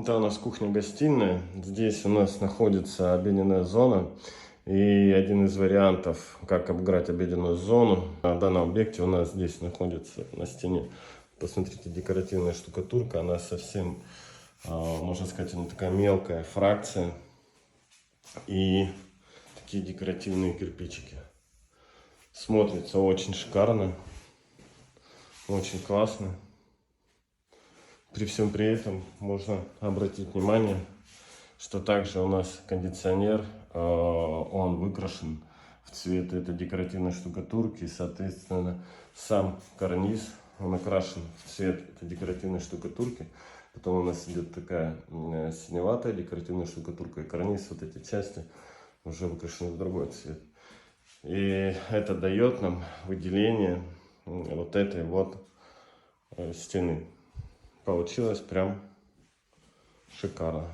Это у нас кухня-гостиная. Здесь у нас находится обеденная зона. И один из вариантов, как обыграть обеденную зону на данном объекте, у нас здесь находится на стене. Посмотрите, декоративная штукатурка, она совсем, можно сказать, она такая мелкая фракция. И такие декоративные кирпичики. Смотрится очень шикарно, очень классно. При всем при этом можно обратить внимание, что также у нас кондиционер, он выкрашен в цвет этой декоративной штукатурки. Соответственно, сам карниз, он окрашен в цвет этой декоративной штукатурки. Потом у нас идет такая синеватая декоративная штукатурка, и карниз, вот эти части уже выкрашены в другой цвет. И это дает нам выделение вот этой вот стены. Получилось прям шикарно.